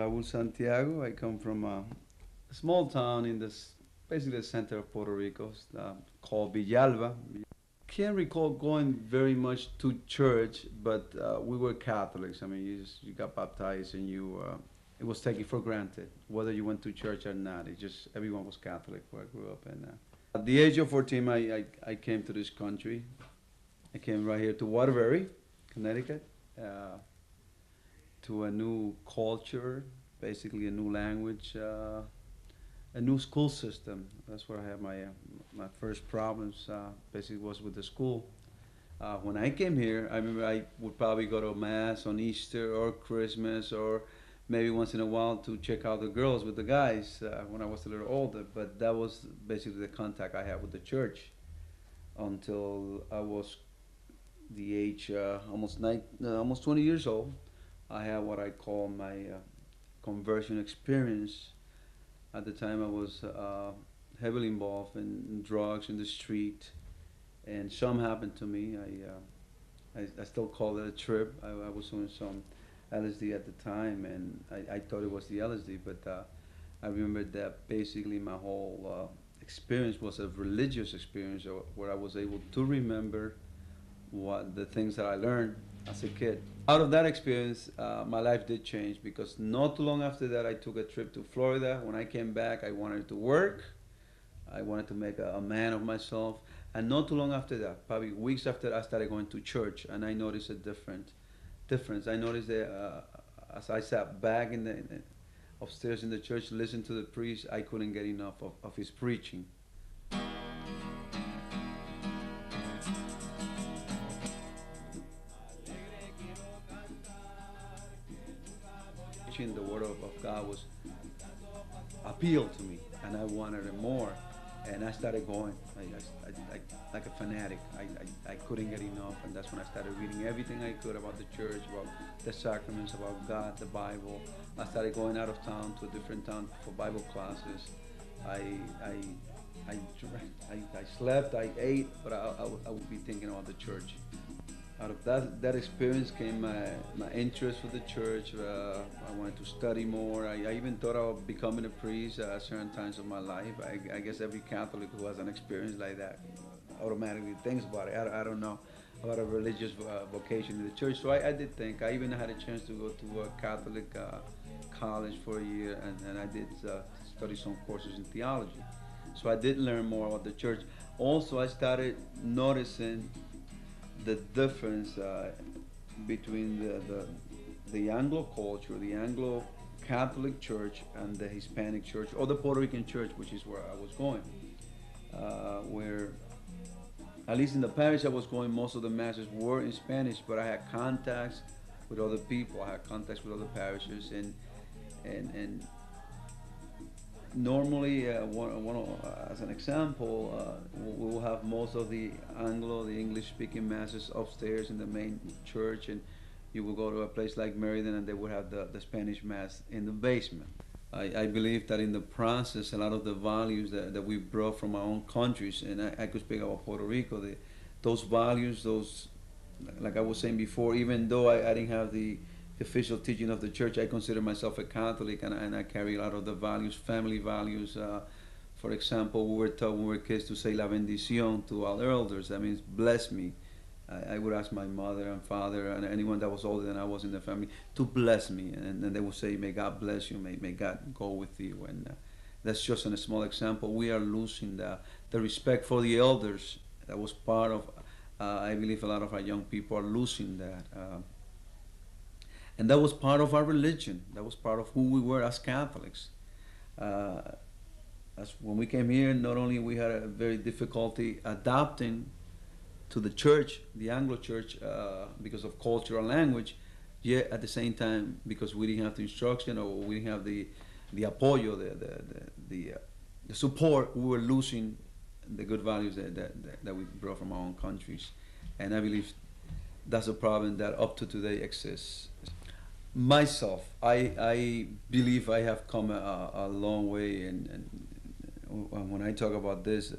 Raul Santiago. I come from a small town in this, basically the center of Puerto Rico, called Villalba. Can't recall going very much to church, but we were Catholics. I mean, you got baptized and it was taken for granted whether you went to church or not. It just everyone was Catholic where I grew up. And at the age of 14, I came to this country. I came right here to Waterbury, Connecticut. To a new culture, basically a new language, a new school system. That's where I had my first problems. Basically, was with the school. When I came here, I remember I would probably go to mass on Easter or Christmas, or maybe once in a while to check out the girls with the guys when I was a little older. But that was basically the contact I had with the church until I was the age almost 20 years old. I had what I call my conversion experience. At the time, I was heavily involved in drugs in the street, and some happened to me. I still call it a trip. I was doing some LSD at the time, and I thought it was the LSD, but I remember that basically my whole experience was a religious experience where I was able to remember what the things that I learned as a kid. Out of that experience, my life did change because not too long after that, I took a trip to Florida. When I came back, I wanted to work. I wanted to make a man of myself. And not too long after that, probably weeks after, I started going to church, and I noticed a difference. I noticed that as I sat back upstairs in the church, listened to the priest, I couldn't get enough of his preaching. The word of God was appealed to me, and I wanted it more. And I started going like a fanatic. I couldn't get enough, and that's when I started reading everything I could about the church, about the sacraments, about God, the Bible. I started going out of town to a different town for Bible classes. I slept, I ate, but I would be thinking about the church. Out of that experience came my interest for the church. I wanted to study more. I even thought of becoming a priest at certain times of my life. I guess every Catholic who has an experience like that automatically thinks about it. I don't know about a religious vocation in the church. So I did think. I even had a chance to go to a Catholic college for a year, and I did study some courses in theology. So I did learn more about the church. Also, I started noticing the difference between the Anglo culture, the Anglo Catholic Church, and the Hispanic Church, or the Puerto Rican Church, which is where I was going. Where, at least in the parish I was going, most of the masses were in Spanish, but I had contacts with other people. I had contacts with other parishes, and normally, as an example, we will have most of the the English-speaking masses upstairs in the main church, and you will go to a place like Meriden, and they would have the Spanish mass in the basement. I believe that in the process, a lot of the values that we brought from our own countries, and I could speak about Puerto Rico, those values, like I was saying before, even though I didn't have the official teaching of the church, I consider myself a Catholic, and I carry a lot of the values, family values. For example, we were taught when we were kids to say la bendición to our elders. That means bless me. I would ask my mother and father and anyone that was older than I was in the family to bless me, and they would say, may God bless you, may God go with you. And that's just a small example. We are losing the respect for the elders. That was part of, I believe a lot of our young people are losing that. And that was part of our religion. That was part of who we were as Catholics. As when we came here, not only we had a very difficulty adapting to the church, the Anglo church, because of culture and language, yet at the same time, because we didn't have the instruction or we didn't have the apoyo, the support, we were losing the good values that we brought from our own countries. And I believe that's a problem that up to today exists. Myself, I believe I have come a long way, and when I talk about this,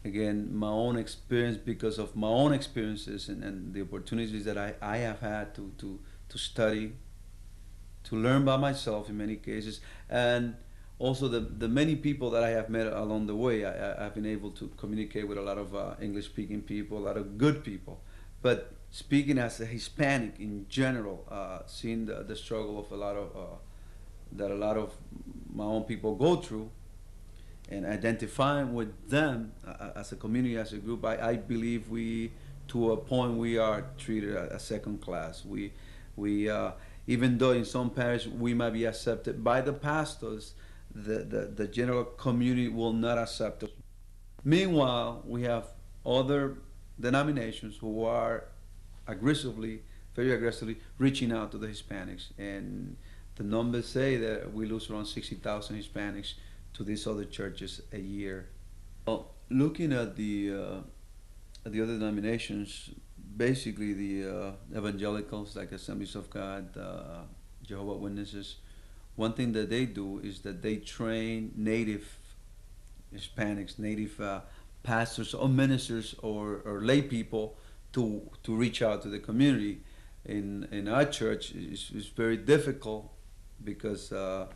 again, my own experience, because of my own experiences and the opportunities that I have had to study, to learn by myself in many cases, and also the many people that I have met along the way. I've been able to communicate with a lot of English speaking people, a lot of good people. But speaking as a Hispanic in general, seeing the struggle of a lot of that a lot of my own people go through, and identifying with them as a community, as a group, I believe we, to a point, we are treated as second class. We even though in some parishes we might be accepted by the pastors, the general community will not accept us. Meanwhile, we have other denominations who are aggressively, very aggressively, reaching out to the Hispanics. And the numbers say that we lose around 60,000 Hispanics to these other churches a year. Well, looking at the other denominations, basically the evangelicals like Assemblies of God, Jehovah's Witnesses, one thing that they do is that they train native Hispanics, native pastors or ministers or lay people to reach out to the community. In our church, it's very difficult because of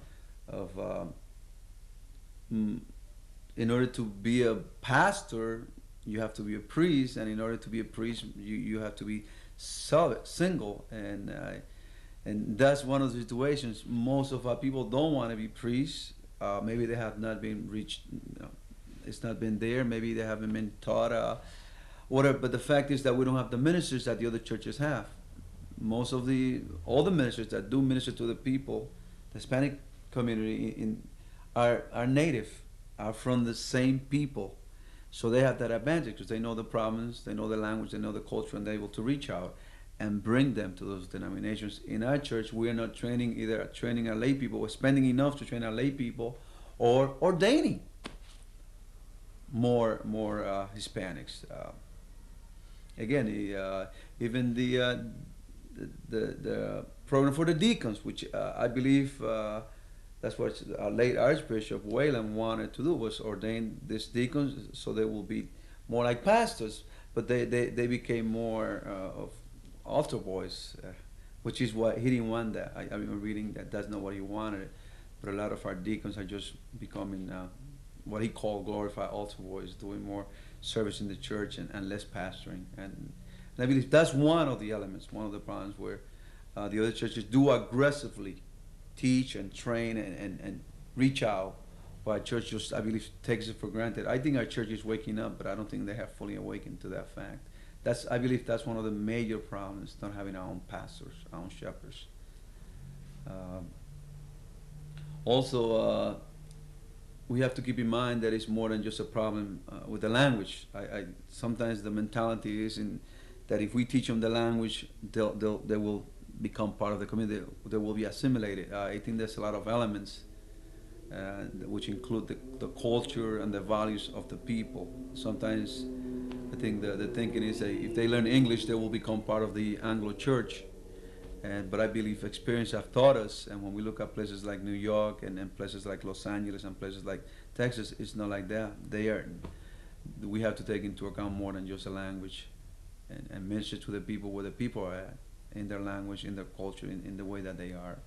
in order to be a pastor, you have to be a priest, and in order to be a priest, you have to be single, and that's one of the situations. Most of our people don't want to be priests. Maybe they have not been reached. It's not been there. Maybe they haven't been taught. Whatever. But the fact is that we don't have the ministers that the other churches have. All the ministers that do minister to the people, the Hispanic community are native, are from the same people. So they have that advantage because they know the problems, they know the language, they know the culture, and they're able to reach out and bring them to those denominations. In our church, we are not either training our lay people, or spending enough to train our lay people, or ordaining more Hispanics. Again, even the program for the deacons, which I believe that's what our late Archbishop Wayland wanted to do, was ordain these deacons so they will be more like pastors, but they became more of altar boys, which is what he didn't want. That I've been reading that's not what he wanted, but a lot of our deacons are just becoming what he called glorified altar boys, doing more service in the church and less pastoring. And I believe that's one of the elements, one of the problems where the other churches do aggressively teach and train and reach out, while our church just, I believe, takes it for granted. I think our church is waking up, but I don't think they have fully awakened to that fact. I believe that's one of the major problems, not having our own pastors, our own shepherds. Also, we have to keep in mind that it's more than just a problem with the language. Sometimes the mentality is that if we teach them the language, they will become part of the community. They will be assimilated. I think there's a lot of elements which include the culture and the values of the people. Sometimes I think the thinking is that if they learn English, they will become part of the Anglo Church. But I believe experience have taught us, and when we look at places like New York and places like Los Angeles and places like Texas, it's not like that. We have to take into account more than just a language, and minister to the people where the people are at, in their language, in their culture, in the way that they are.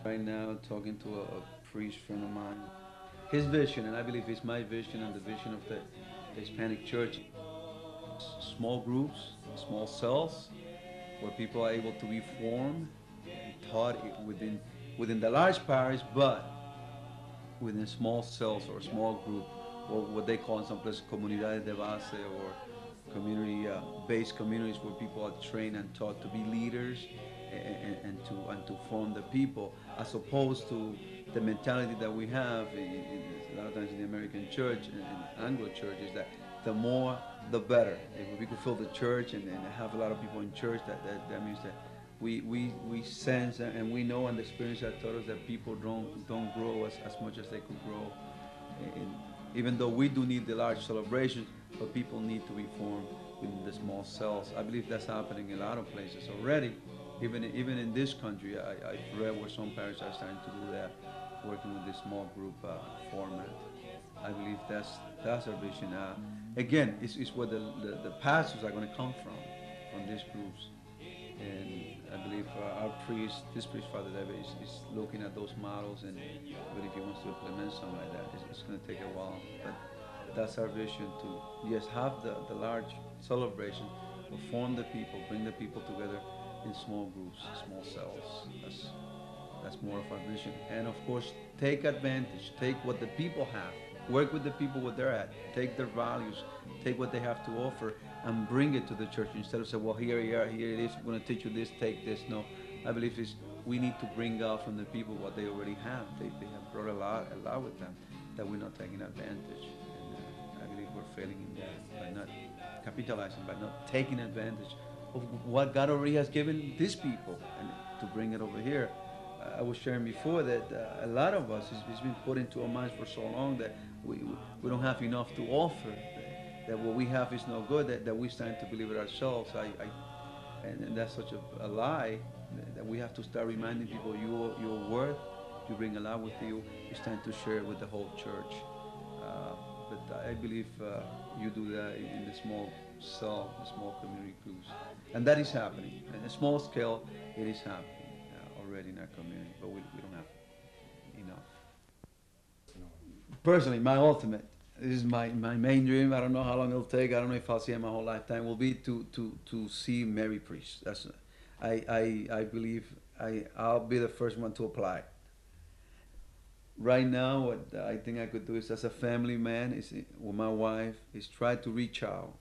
Right now, talking to a priest friend of mine. His vision, and I believe it's my vision and the vision of the Hispanic church, small groups, small cells, where people are able to be formed and taught within the large parish, but within small cells or small group, or what they call in some places comunidades de base, or community-based communities where people are trained and taught to be leaders and to form the people, as opposed to the mentality that we have a lot of times in the American church and Anglo church is that the more the better. If we could fill the church and have a lot of people in church, that means that we sense and we know, and the experience has taught us that people don't grow as much as they could grow. And even though we do need the large celebrations, but people need to be formed within the small cells. I believe that's happening in a lot of places already. Even in this country, I've read where some parishes are starting to do that, working with this small group format. I believe that's our vision. Again, it's where the pastors are going to come from these groups. And I believe our priest, this priest, Father David, is looking at those models, and but if he wants to implement something like that, it's going to take a while. But that's our vision, to yes, have the large celebration, but form the people, bring the people together in small groups, small cells. That's more of our vision. And of course, take advantage, take what the people have, work with the people where they're at, take their values, take what they have to offer, and bring it to the church instead of saying, well, here you are, here it is, we're going to teach you this, take this. No, I believe we need to bring out from the people what they already have. They have brought a lot with them that we're not taking advantage. And I believe we're failing in that by not capitalizing, by not taking advantage of what God already has given these people, and to bring it over here. I was sharing before that a lot of us, it's been put into our minds for so long that we don't have enough to offer, that what we have is no good, that we're starting to believe it ourselves. And that's such a lie, that we have to start reminding people your worth, you bring a lot with you, it's time to share it with the whole church. But I believe you do that in the small cell, the small community groups. And that is happening. On a small scale, it is happening already in our community, but we don't have enough. Personally, my ultimate, this is my main dream. I don't know how long it'll take. I don't know if I'll see it my whole lifetime. Will be to see Mary Priest. That's I believe I'll be the first one to apply. Right now, what I think I could do is, as a family man, is with my wife, is try to reach out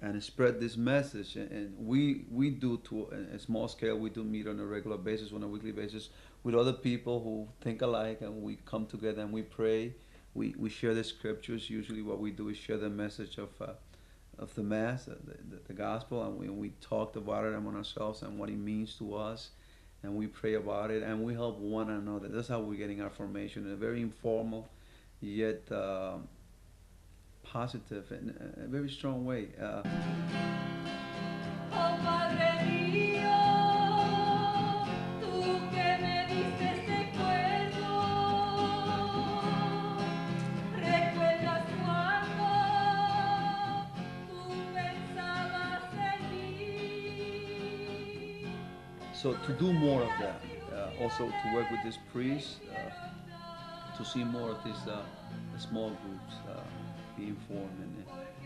and spread this message. And we do, to a small scale, we do meet on a regular basis, on a weekly basis, with other people who think alike, and we come together and we pray. We share the scriptures. Usually what we do is share the message of the Mass, the gospel, and we talked about it among ourselves and what it means to us, and we pray about it, and we help one another. That's how we're getting our formation, in a very informal yet positive and a very strong way. So to do more of that, also to work with this priest, to see more of these small groups being formed,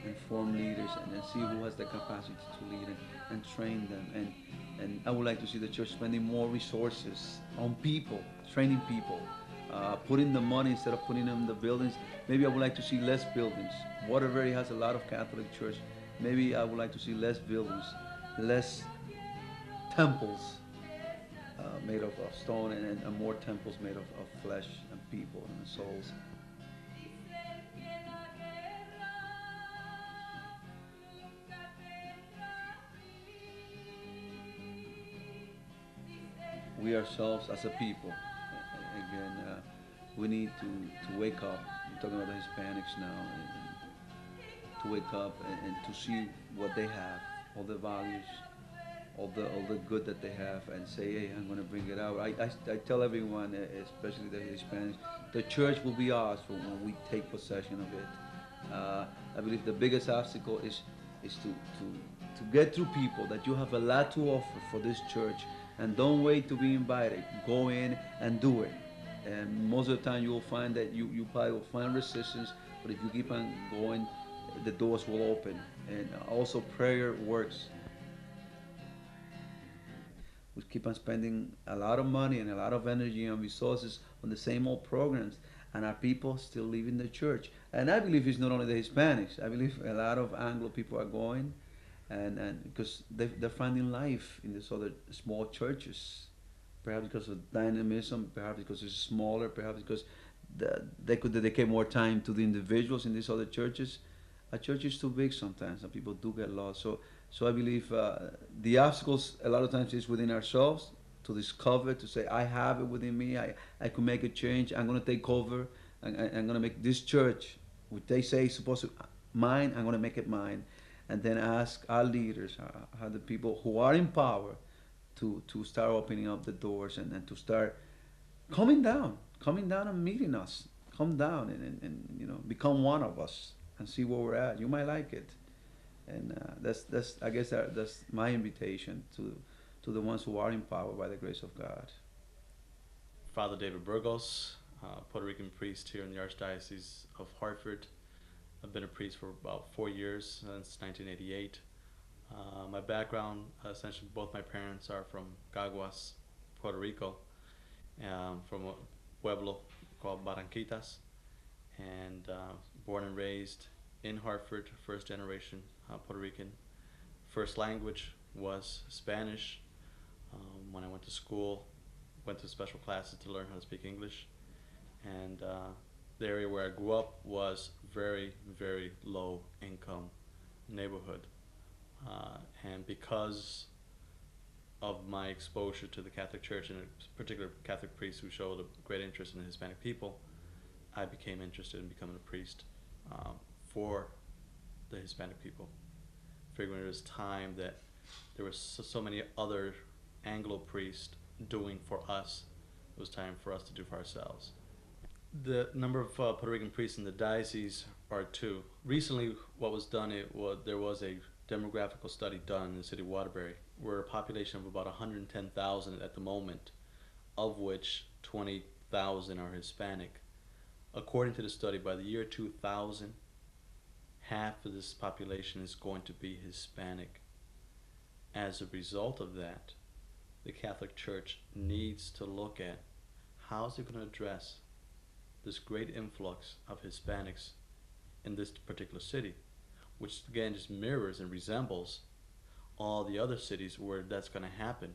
and form leaders, and then see who has the capacity to lead, and train them. And I would like to see the church spending more resources on people, training people, putting the money instead of putting them in the buildings. Maybe I would like to see less buildings. Waterbury has a lot of Catholic church. Maybe I would like to see less buildings, less temples made of stone, and more temples made of flesh and people and souls. We ourselves as a people, again, we need to wake up. I'm talking about the Hispanics now, and to wake up and to see what they have, all the values, all the good that they have, and say, hey, I'm going to bring it out. I tell everyone, especially the Hispanics, the church will be ours when we take possession of it. I believe the biggest obstacle is to get through people that you have a lot to offer for this church, and don't wait to be invited. Go in and do it. And most of the time you will find that you probably will find resistance, but if you keep on going, the doors will open. And also prayer works. We keep on spending a lot of money and a lot of energy and resources on the same old programs, and our people still leaving the church. And I believe it's not only the Hispanics. I believe a lot of Anglo people are going, and because they're finding life in these other small churches, perhaps because of dynamism, perhaps because it's smaller, perhaps because they could dedicate more time to the individuals in these other churches. A church is too big sometimes, and people do get lost. So I believe the obstacles a lot of times is within ourselves to discover, to say, I have it within me. I could make a change. I'm going to take over. I'm going to make this church, which they say is supposed to mine. I'm going to make it mine, and then ask our leaders, the people who are in power, to start opening up the doors and to start coming down and meeting us. Come down and become one of us and see where we're at. You might like it, and that's I guess that's my invitation to the ones who are in power by the grace of God. Father David Burgos, Puerto Rican priest here in the Archdiocese of Hartford. I've been a priest for about 4 years, since 1988. My background, essentially both my parents are from Caguas, Puerto Rico, from a pueblo called Barranquitas, and born and raised in Hartford, first generation Puerto Rican. First language was Spanish. When I went to school, went to special classes to learn how to speak English, and the area where I grew up was very, very low income neighborhood. And because of my exposure to the Catholic Church, and in particular Catholic priests who showed a great interest in the Hispanic people, I became interested in becoming a priest for the Hispanic people, figuring it was time that there were so many other Anglo priests doing for us. It was time for us to do for ourselves. The number of Puerto Rican priests in the diocese are two. Recently, what was done, there was a demographical study done in the city of Waterbury, where a population of about 110,000 at the moment, of which 20,000 are Hispanic. According to the study, by the year 2000, half of this population is going to be Hispanic. As a result of that, the Catholic Church needs to look at how is it going to address this great influx of Hispanics in this particular city, which again just mirrors and resembles all the other cities where that's going to happen,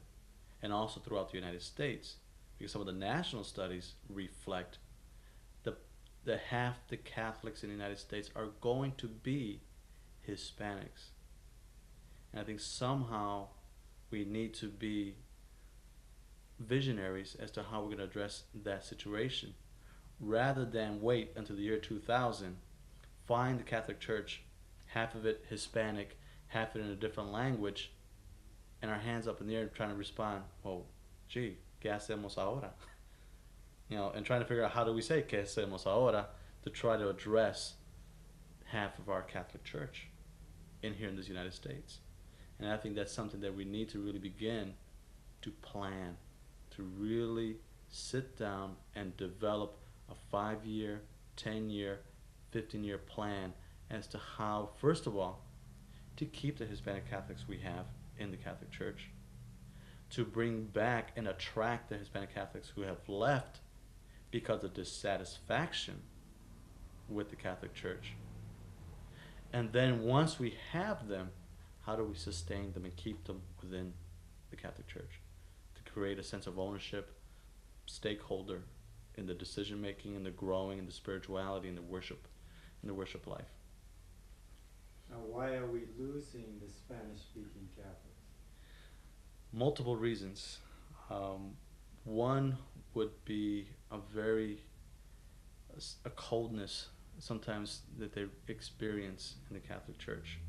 and also throughout the United States, because some of the national studies reflect the half the Catholics in the United States are going to be Hispanics. And I think somehow we need to be visionaries as to how we're going to address that situation, rather than wait until the year 2000, find the Catholic Church, half of it Hispanic, half of it in a different language, and our hands up in the air trying to respond, well, gee, ¿qué hacemos ahora? And trying to figure out how do we say ¿qué hacemos ahora to try to address half of our Catholic Church here in the United States. And I think that's something that we need to really begin to plan, to really sit down and develop a 5-year, 10-year, 15-year plan as to how, first of all, to keep the Hispanic Catholics we have in the Catholic Church, to bring back and attract the Hispanic Catholics who have left because of dissatisfaction with the Catholic Church. And then once we have them, how do we sustain them and keep them within the Catholic Church? To create a sense of ownership, stakeholder in the decision making and the growing and the spirituality and the worship life. Now, why are we losing the Spanish-speaking Catholics? Multiple reasons. One would be a coldness sometimes that they experience in the Catholic Church.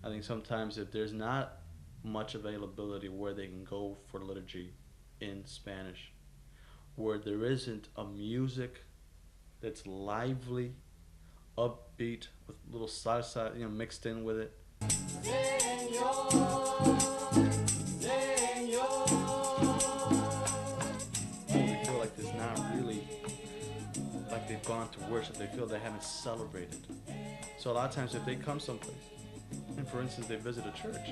I think sometimes if there's not much availability where they can go for liturgy in Spanish, where there isn't a music that's lively, upbeat, with little salsa, mixed in with it. They feel like there's not really, like they've gone to worship. They feel they haven't celebrated. So a lot of times if they come someplace, and for instance they visit a church,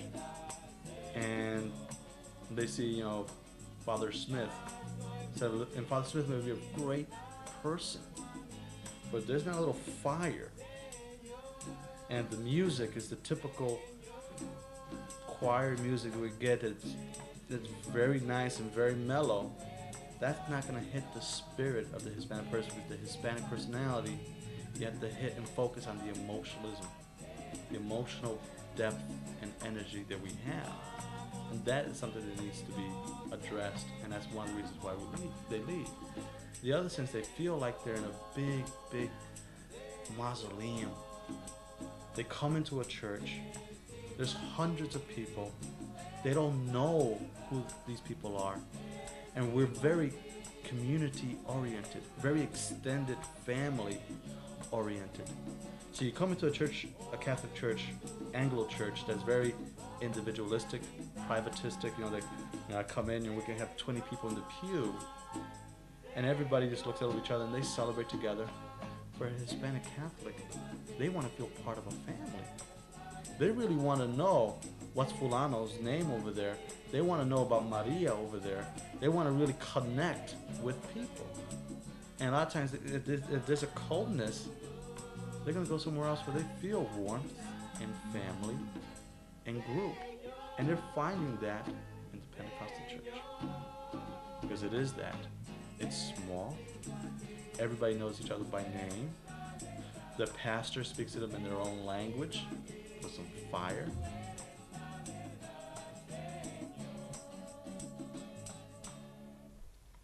and they see, Father Smith, and Father Smith may be a great person, but there's not a little fire. And the music is the typical choir music we get that's very nice and very mellow, that's not going to hit the spirit of the Hispanic person. With the Hispanic personality, you have to hit and focus on the emotionalism, the emotional depth and energy that we have. And that is something that needs to be addressed, and that's one of the reasons why they leave. The other sense, they feel like they're in a big, big mausoleum. They come into a church, there's hundreds of people, they don't know who these people are, and we're very community oriented, very extended family oriented. So you come into a church, a Catholic church, Anglo church, that's very individualistic, privatistic. I come in and we can have 20 people in the pew, and everybody just looks at each other and they celebrate together. For a Hispanic Catholic, they want to feel part of a family. They really want to know what's Fulano's name over there. They want to know about Maria over there. They want to really connect with people. And a lot of times, if there's a coldness, they're going to go somewhere else where they feel warmth and family and group. And they're finding that in the Pentecostal church. Because it is that. It's small. Everybody knows each other by name. The pastor speaks to them in their own language with some fire.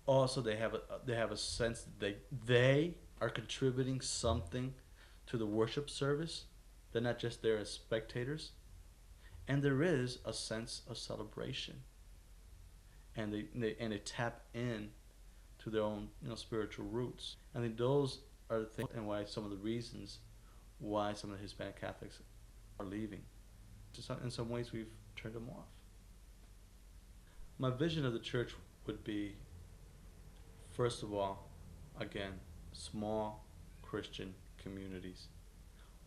Also, they have a sense that they are contributing something to the worship service. They're not just there as spectators. And there is a sense of celebration. And they tap in to their own spiritual roots. I think those are the things, and why some of the reasons why some of the Hispanic Catholics are leaving. In some ways, we've turned them off. My vision of the church would be, first of all, again, small Christian communities,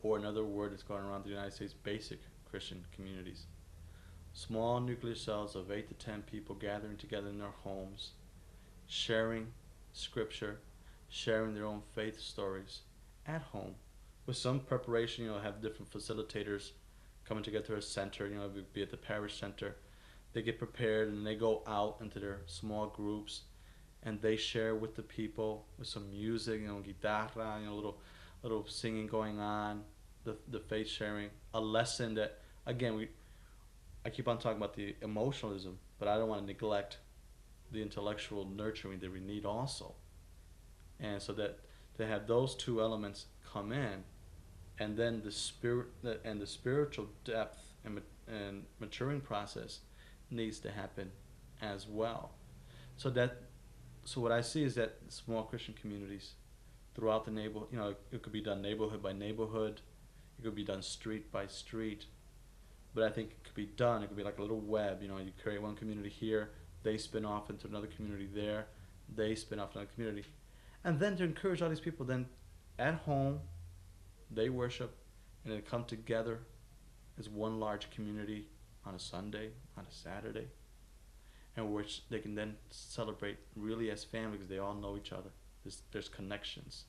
or another word that's going around the United States, basic Christian communities. Small nuclear cells of 8 to 10 people gathering together in their homes, sharing scripture, sharing their own faith stories at home. With some preparation, have different facilitators coming together to a center, be at the parish center. They get prepared and they go out into their small groups and they share with the people with some music, guitarra, little singing going on, the faith sharing, a lesson that, again, I keep on talking about the emotionalism, but I don't want to neglect the intellectual nurturing that we need also. And so that to have those two elements come in, and then the spiritual depth and maturing process needs to happen as well. So what I see is that small Christian communities throughout the neighborhood, it could be done neighborhood by neighborhood, it could be done street by street, but I think it could be be like a little web. You create one community here, they spin off into another community there, they spin off another community. And then to encourage all these people, then at home, they worship, and they come together as one large community on a Sunday, on a Saturday, and which they can then celebrate really as family because they all know each other. There's connections.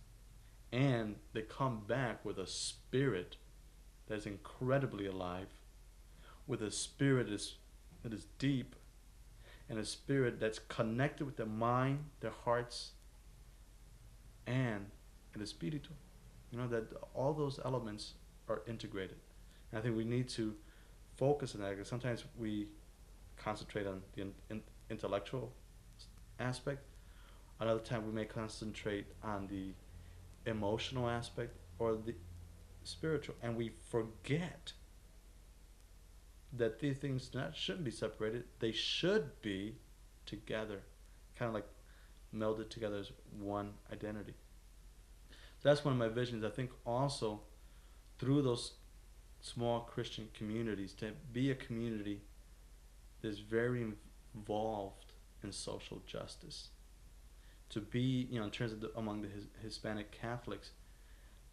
And they come back with a spirit that is incredibly alive, with a spirit that is deep, and a spirit that's connected with their mind, their hearts, and the spiritual. That all those elements are integrated. And I think we need to focus on that, because sometimes we concentrate on the intellectual aspect. Another time we may concentrate on the emotional aspect or the spiritual, and we forget that these things shouldn't be separated. They should be together, kind of like melded together as one identity. So that's one of my visions. I think also through those small Christian communities, to be a community that's very involved in social justice, to be, in terms of among the Hispanic Catholics,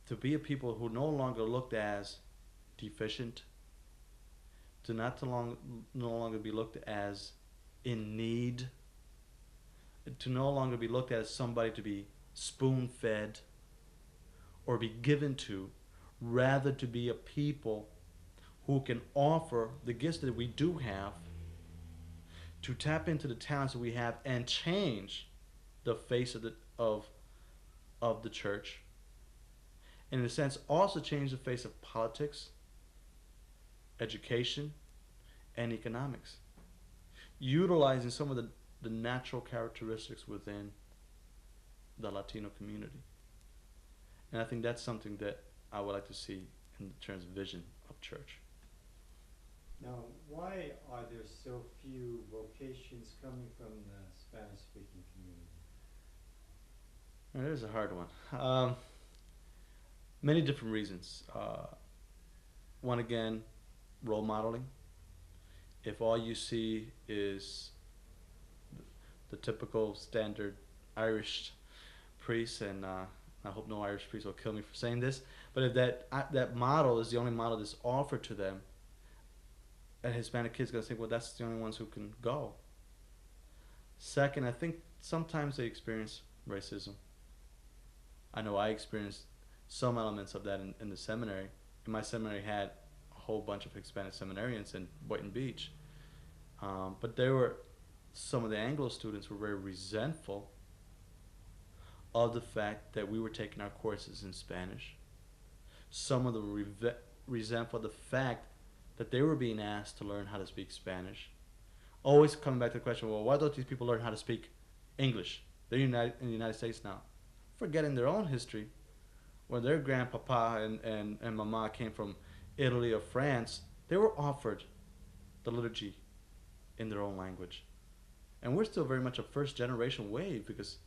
to be a people who no longer looked as deficient, to no longer be looked as in need, to no longer be looked at as somebody to be spoon-fed or be given to, rather to be a people who can offer the gifts that we do have to tap into the talents that we have and change the face of the church, and in a sense also change the face of politics, education, and economics, utilizing some of the natural characteristics within the Latino community. And I think that's something that I would like to see in terms of vision of church. Now, why are there so few vocations coming from the Spanish-speaking community? Well, there's a hard one. Many different reasons. One, again, role modeling. If all you see is the typical standard Irish priest, and I hope no Irish priest will kill me for saying this, but if that model is the only model that's offered to them, a Hispanic kid's going to think, well, that's the only ones who can go. Second, I think sometimes they experience racism. I know I experienced some elements of that in the seminary. And my seminary had a whole bunch of Hispanic seminarians in Boynton Beach. But there were some of the Anglo students were very resentful of the fact that we were taking our courses in Spanish. Some of them were resentful of the fact that they were being asked to learn how to speak Spanish. Always coming back to the question, well, why don't these people learn how to speak English? They're in the United States now. Forgetting their own history. When their grandpapa and mama came from Italy or France, they were offered the liturgy in their own language. And we're still very much a first generation wave because,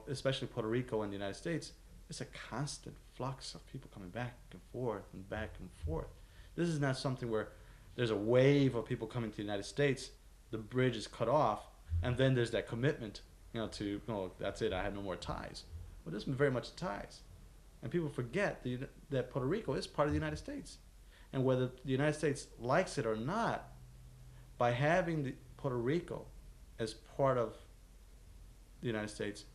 especially Puerto Rico and the United States, it's a constant flux of people coming back and forth and back and forth. This is not something where there's a wave of people coming to the United States, the bridge is cut off, and then there's that commitment, that's it, I have no more ties. Well, this is very much ties. And people forget that Puerto Rico is part of the United States. And whether the United States likes it or not, by having Puerto Rico as part of the United States,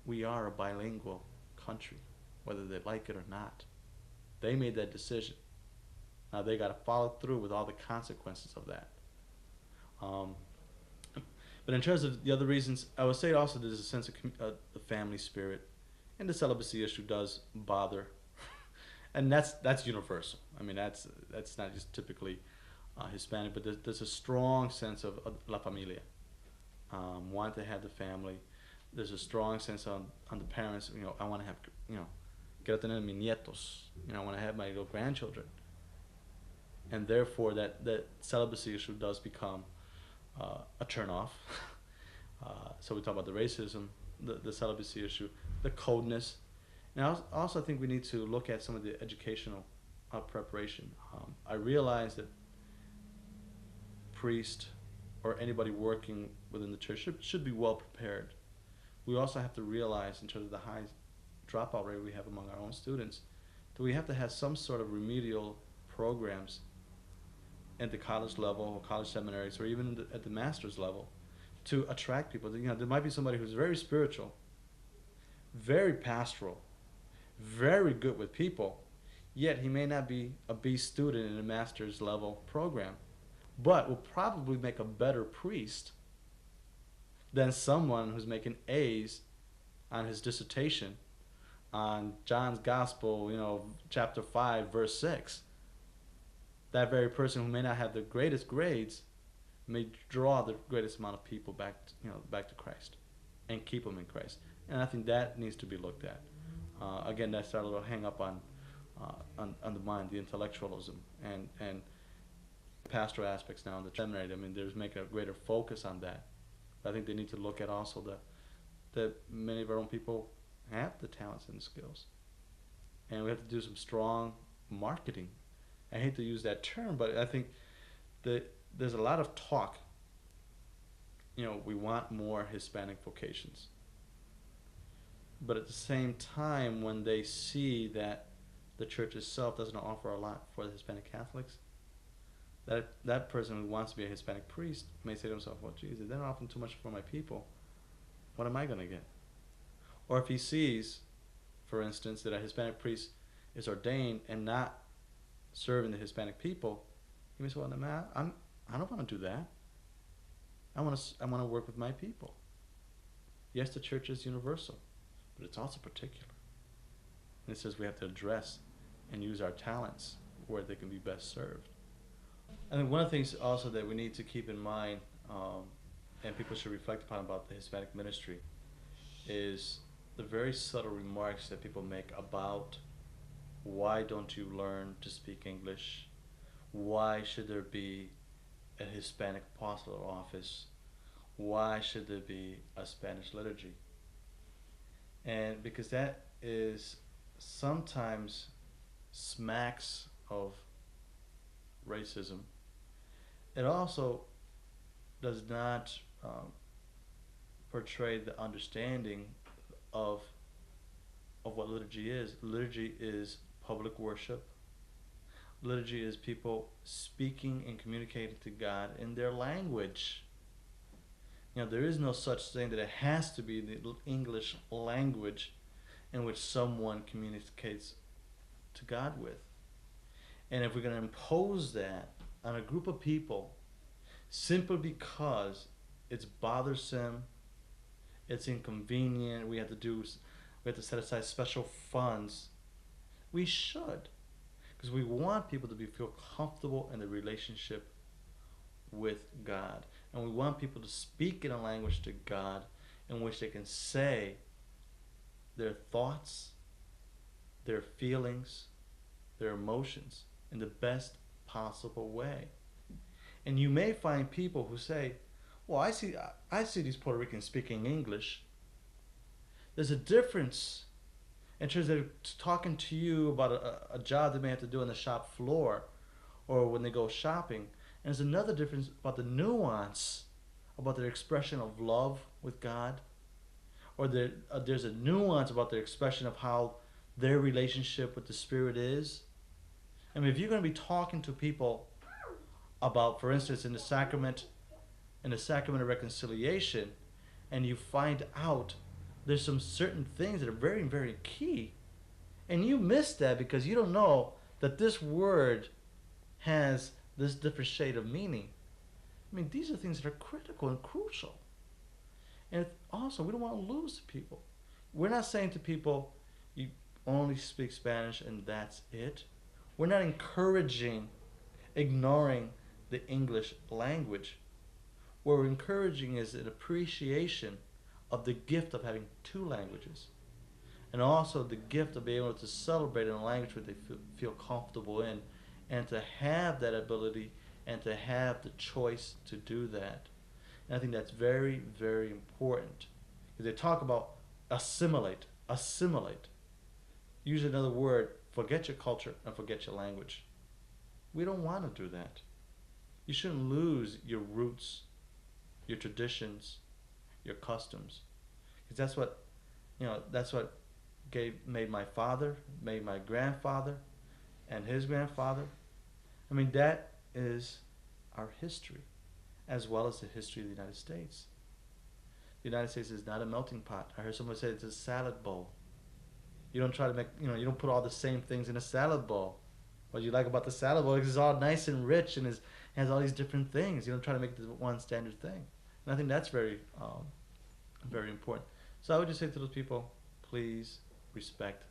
we are a bilingual country, whether they like it or not. They made that decision. Now they got to follow through with all the consequences of that. But in terms of the other reasons, I would say also there's a sense of the family spirit, and the celibacy issue does bother, and that's universal. I mean, that's not just typically Hispanic, but there's a strong sense of la familia, want to have the family. There's a strong sense on the parents. I want to have, quiero tener mis nietos. I want to have my little grandchildren. And therefore, that celibacy issue does become a turnoff. So we talk about the racism, the celibacy issue, the coldness. And I also think we need to look at some of the educational preparation. I realize that priest or anybody working within the church should be well prepared. We also have to realize, in terms of the high dropout rate we have among our own students, that we have to have some sort of remedial programs at the college level, or college seminaries, or even at the master's level, to attract people. There might be somebody who's very spiritual, very pastoral, very good with people, yet he may not be a B student in a master's level program, but will probably make a better priest than someone who's making A's on his dissertation on John's Gospel, chapter 5, verse 6. That very person who may not have the greatest grades may draw the greatest amount of people back to Christ and keep them in Christ. And I think that needs to be looked at. Again, that's our little hang up on the mind, the intellectualism and pastoral aspects now in the seminary. I mean, there's making a greater focus on that. But I think they need to look at also that many of our own people have the talents and the skills. And we have to do some strong marketing. I hate to use that term, but I think that there's a lot of talk. We want more Hispanic vocations. But at the same time, when they see that the church itself doesn't offer a lot for the Hispanic Catholics, that person who wants to be a Hispanic priest may say to himself, well, geez, they're not offering too much for my people. What am I going to get? Or if he sees, for instance, that a Hispanic priest is ordained and not serving the Hispanic people, you may say, well, man, I don't want to do that. I want to work with my people. Yes, the church is universal, but it's also particular. And it says we have to address and use our talents where they can be best served. I think one of the things also that we need to keep in mind, and people should reflect upon about the Hispanic ministry, is the very subtle remarks that people make about why don't you learn to speak English? Why should there be a Hispanic apostolate office? Why should there be a Spanish liturgy? And because that is sometimes smacks of racism, it also does not portray the understanding of what liturgy is. Liturgy is public worship. Liturgy is people speaking and communicating to God in their language. There is no such thing that it has to be the English language in which someone communicates to God with. And if we're going to impose that on a group of people simply because it's bothersome, it's inconvenient, we have to set aside special funds, we should. Because we want people to feel comfortable in the relationship with God. And we want people to speak in a language to God in which they can say their thoughts, their feelings, their emotions in the best possible way. And you may find people who say, well, I see these Puerto Ricans speaking English. There's a difference in terms of talking to you about a job they may have to do on the shop floor or when they go shopping. And there's another difference about the nuance about their expression of love with God, or there's a nuance about their expression of how their relationship with the Spirit is. I mean, if you're going to be talking to people about, for instance, in the sacrament of reconciliation, and you find out there's some certain things that are very, very key, and you miss that because you don't know that this word has this different shade of meaning. I mean, these are things that are critical and crucial. And also, we don't want to lose people. We're not saying to people, you only speak Spanish and that's it. We're not encouraging ignoring the English language. What we're encouraging is an appreciation of the gift of having two languages, and also the gift of being able to celebrate in a language where they feel comfortable in, and to have that ability and to have the choice to do that. And I think that's very, very important. Because they talk about assimilate. Use another word, forget your culture and forget your language. We don't want to do that. You shouldn't lose your roots, your traditions, your customs. Because that's what made my father, made my grandfather, and his grandfather. I mean, that is our history, as well as the history of the United States. The United States is not a melting pot. I heard someone say it's a salad bowl. You don't try to make, you don't put all the same things in a salad bowl. What you like about the salad bowl is it's all nice and rich and has all these different things. You don't try to make it one standard thing. And I think that's very, very important. So I would just say to those people, please respect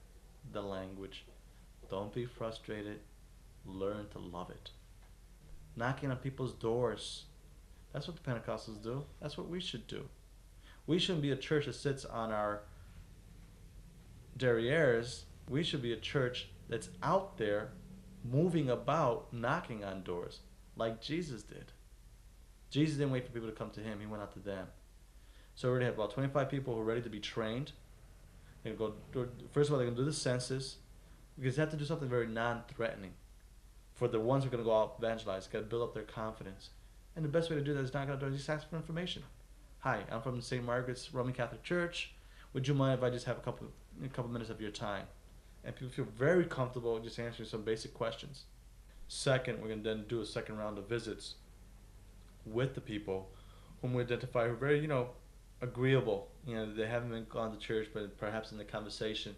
the language. Don't be frustrated. Learn to love it. Knocking on people's doors. That's what the Pentecostals do. That's what we should do. We shouldn't be a church that sits on our derrieres. We should be a church that's out there, moving about, knocking on doors, like Jesus did. Jesus didn't wait for people to come to him. He went out to them. So we already have about 25 people who are ready to be trained. They're going to go, first of all, they're going to do the census, because they have to do something very non-threatening. For the ones who are going to go out evangelize, got to build up their confidence. And the best way to do that is not going to do is just ask for information. Hi, I'm from St. Margaret's Roman Catholic Church. Would you mind if I just have a couple minutes of your time? And people feel very comfortable just answering some basic questions. Second, we're going to then do a second round of visits with the people whom we identify who are very, agreeable. They haven't been gone to church, but perhaps in the conversation,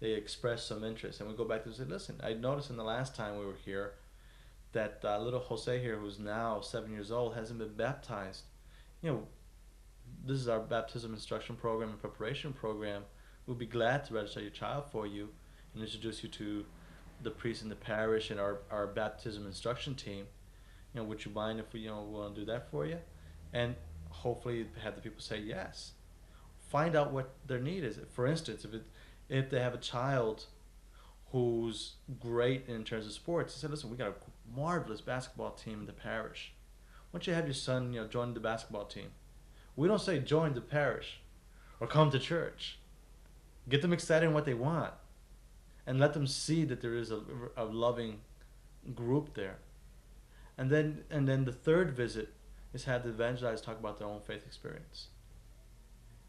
they express some interest, and we go back to say, listen, I noticed in the last time we were here that little Jose here, who's now 7 years old, hasn't been baptized. You know, this is our baptism instruction program and preparation program. We'll be glad to register your child for you and introduce you to the priest in the parish and our baptism instruction team. You know, would you mind if we want to do that for you? And hopefully have the people say yes. Find out what their need is. For instance, if they have a child who's great in terms of sports, they say, listen, we got a marvelous basketball team in the parish. Why don't you have your son, join the basketball team? We don't say join the parish or come to church. Get them excited in what they want, and let them see that there is a loving group there. And then the third visit is have the evangelists talk about their own faith experience.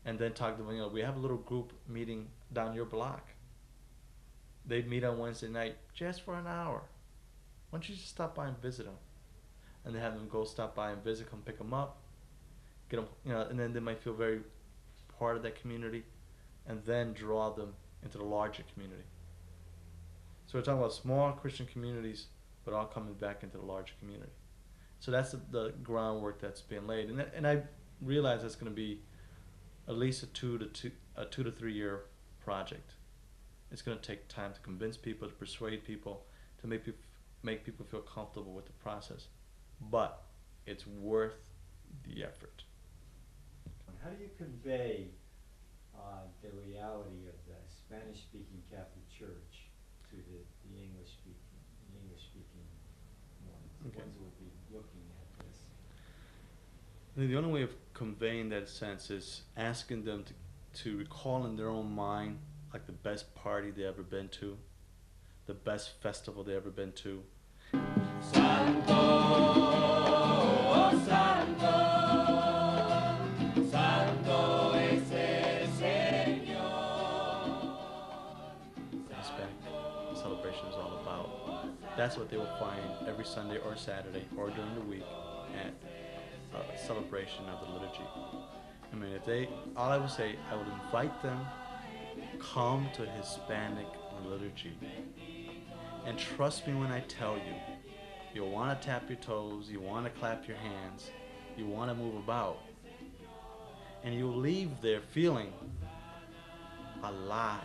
And then talk to them, we have a little group meeting down your block. They'd meet on Wednesday night just for an hour. Why don't you just stop by and visit them? And they have them go stop by and visit, come pick them up, get them, and then they might feel very part of that community, and then draw them into the larger community. So we're talking about small Christian communities, but all coming back into the larger community. So that's the groundwork that's being laid, and I realize that's going to be at least a 2 to 3 year project. It's going to take time to convince people, to persuade people, to make people feel comfortable with the process, but it's worth the effort. How do you convey the reality of the Spanish-speaking Catholic Church to the English-speaking ones, the ones who will be looking at this? The only way of conveying that sense is asking them to recall in their own mind, like the best party they ever been to, the best festival they ever been to. Santo, oh Santo, Santo es el Señor. The Hispanic celebration is all about. That's what they will find every Sunday or Saturday or during the week at a celebration of the liturgy. I mean, all I would say, I would invite them, come to Hispanic liturgy. And trust me when I tell you, you'll want to tap your toes, you want to clap your hands, you want to move about. And you'll leave there feeling alive.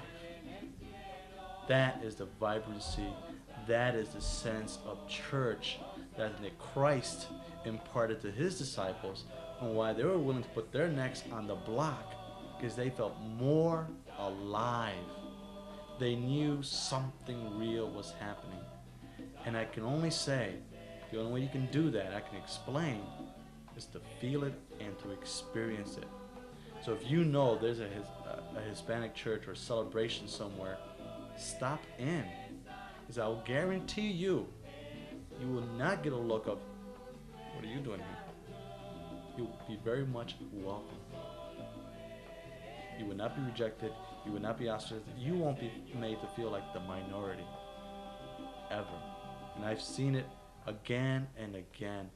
That is the vibrancy, that is the sense of church that Christ imparted to his disciples, and why they were willing to put their necks on the block, because they felt more alive. They knew something real was happening. And I can only say, the only way you can do that, I can explain, is to feel it and to experience it. So if you know there's a Hispanic church or celebration somewhere, stop in. Because I will guarantee you, you will not get a look of, what are you doing here? You'll be very much welcome. You will not be rejected. You will not be ostracized. You won't be made to feel like the minority, ever. And I've seen it again and again.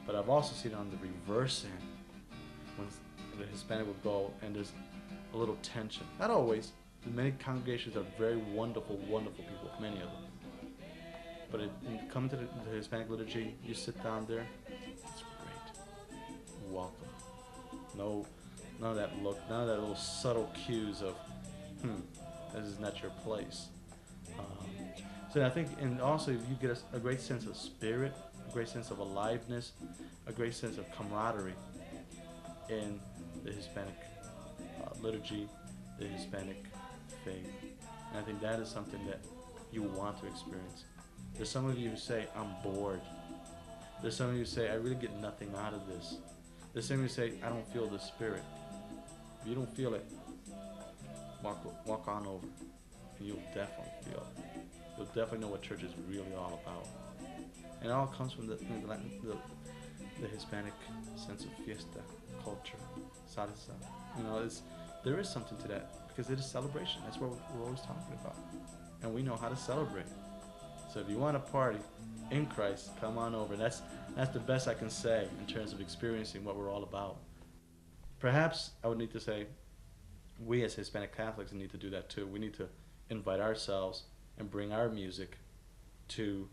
But I've also seen it on the reverse end, when the Hispanic will go and there's a little tension. Not always. Many congregations are very wonderful, wonderful people, many of them. But coming to the Hispanic liturgy, you sit down there, it's great. Welcome. No, none of that look, none of that little subtle cues of, this is not your place. So I think, and also you get a great sense of spirit, a great sense of aliveness, a great sense of camaraderie in the Hispanic liturgy, the Hispanic faith. And I think that is something that you want to experience. There's some of you who say, I'm bored. There's some of you who say, I really get nothing out of this. There's some of you who say, I don't feel the spirit. If you don't feel it, walk on over, and you'll definitely feel it. You'll definitely know what church is really all about. And it all comes from the Hispanic sense of fiesta, culture, salsa. There is something to that, because it is celebration. That's what we're always talking about. And we know how to celebrate. So if you want to party in Christ, come on over. That's the best I can say in terms of experiencing what we're all about. perhaps I would need to say, we as Hispanic Catholics need to do that too. We need to invite ourselves and bring our music to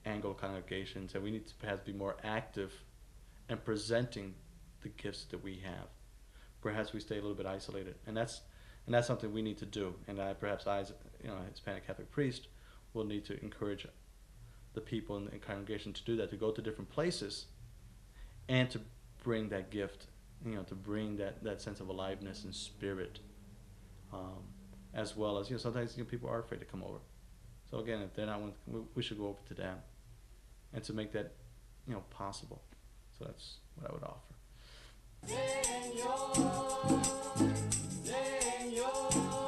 Anglo congregations, and we need to perhaps be more active in presenting the gifts that we have. Perhaps we stay a little bit isolated, and that's something we need to do. And perhaps I, as a Hispanic Catholic priest, will need to encourage the people in the congregation to do that, to go to different places, and to bring that gift, to bring that sense of aliveness and spirit, as well as sometimes people are afraid to come over. So again, if they're not, we should go over to them, and to make that possible. So that's what I would offer. Señor, Señor.